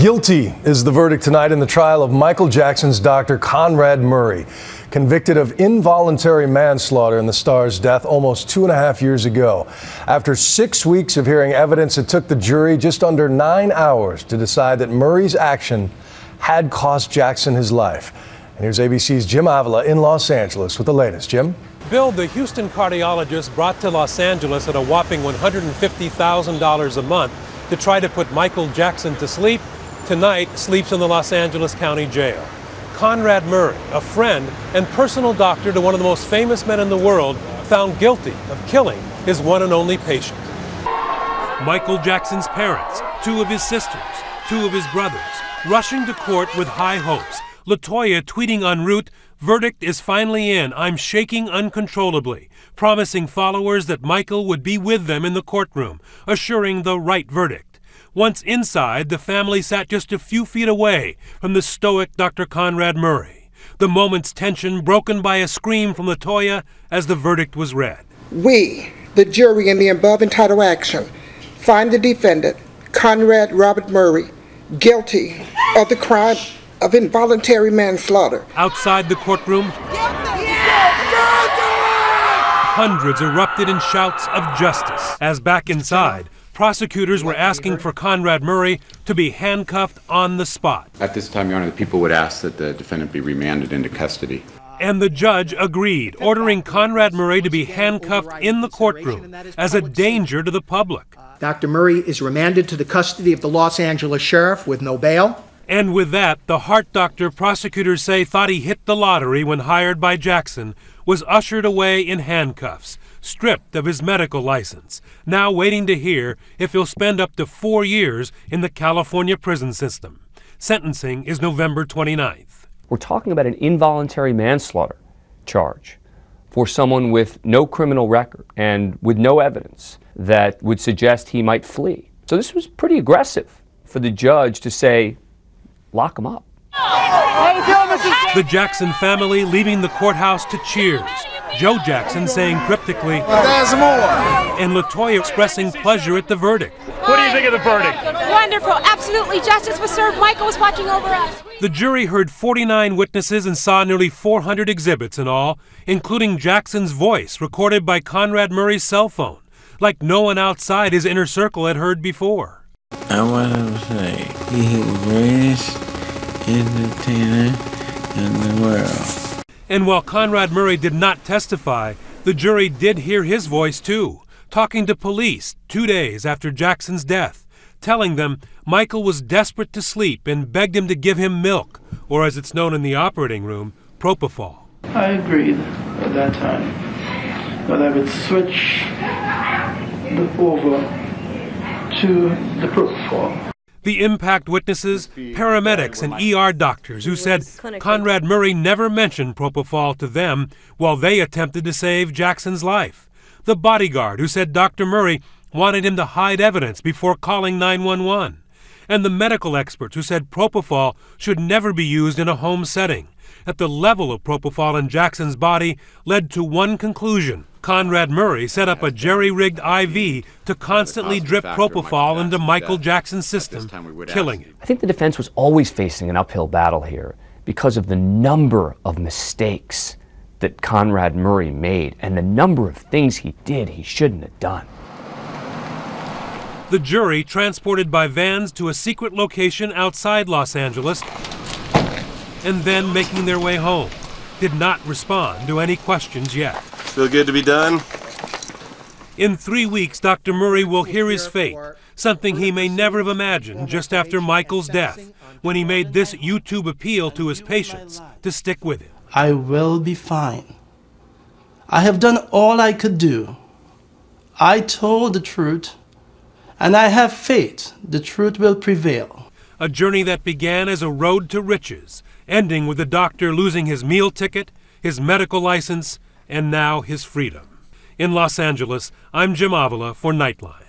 Guilty is the verdict tonight in the trial of Michael Jackson's doctor, Conrad Murray, convicted of involuntary manslaughter in the star's death almost 2.5 years ago. After 6 weeks of hearing evidence, it took the jury just under 9 hours to decide that Murray's action had cost Jackson his life. And here's ABC's Jim Avila in Los Angeles with the latest. Jim? Bill, the Houston cardiologist brought to Los Angeles at a whopping $150,000 a month to try to put Michael Jackson to sleep, tonight sleeps in the Los Angeles County Jail. Conrad Murray, a friend and personal doctor to one of the most famous men in the world, found guilty of killing his one and only patient. Michael Jackson's parents, 2 of his sisters, 2 of his brothers, rushing to court with high hopes. LaToya tweeting en route, "Verdict is finally in. I'm shaking uncontrollably," promising followers that Michael would be with them in the courtroom, assuring the right verdict. Once inside, the family sat just a few feet away from the stoic Dr. Conrad Murray. The moment's tension broken by a scream from LaToya as the verdict was read. We, the jury in the above entitled action, find the defendant, Conrad Robert Murray, guilty of the crime of involuntary manslaughter. Outside the courtroom, hundreds erupted in shouts of justice. As back inside, prosecutors were asking for Conrad Murray to be handcuffed on the spot. At this time, Your Honor, the people would ask that the defendant be remanded into custody. And the judge agreed, ordering Conrad Murray to be handcuffed in the courtroom as a danger to the public. Dr. Murray is remanded to the custody of the Los Angeles Sheriff with no bail. And with that, the heart doctor prosecutors say thought he hit the lottery when hired by Jackson was ushered away in handcuffs, stripped of his medical license, now waiting to hear if he'll spend up to 4 years in the California prison system. Sentencing is November 29th. We're talking about an involuntary manslaughter charge for someone with no criminal record and with no evidence that would suggest he might flee. So this was pretty aggressive for the judge to say, lock him up. The Jackson family leaving the courthouse to cheers. Joe Jackson saying cryptically, "There's more," and LaToya expressing pleasure at the verdict. What do you think of the verdict? Wonderful. Absolutely. Justice was served. Michael was watching over us. The jury heard 49 witnesses and saw nearly 400 exhibits in all, including Jackson's voice recorded by Conrad Murray's cell phone, like no one outside his inner circle had heard before. I want to say he's the greatest entertainer in the world. And while Conrad Murray did not testify, the jury did hear his voice too, talking to police 2 days after Jackson's death, telling them Michael was desperate to sleep and begged him to give him milk, or as it's known in the operating room, propofol. I agreed at that time that I would switch over to the propofol. The impact witnesses, paramedics and ER doctors who said Conrad Murray never mentioned propofol to them while they attempted to save Jackson's life. The bodyguard who said Dr. Murray wanted him to hide evidence before calling 911. And the medical experts who said propofol should never be used in a home setting. That the level of propofol in Jackson's body led to one conclusion. Conrad Murray set up a jerry-rigged IV to constantly drip propofol into Michael Jackson's system, killing him. I think the defense was always facing an uphill battle here because of the number of mistakes that Conrad Murray made and the number of things he did he shouldn't have done. The jury, transported by vans to a secret location outside Los Angeles and then making their way home, did not respond to any questions yet. Feel good to be done? In 3 weeks, Dr. Murray will hear his fate, something he may never have imagined just after Michael's death, when he made this YouTube appeal to his patients to stick with him. I will be fine. I have done all I could do. I told the truth, and I have faith the truth will prevail. A journey that began as a road to riches, ending with the doctor losing his meal ticket, his medical license, and now his freedom. In Los Angeles, I'm Jim Avila for Nightline.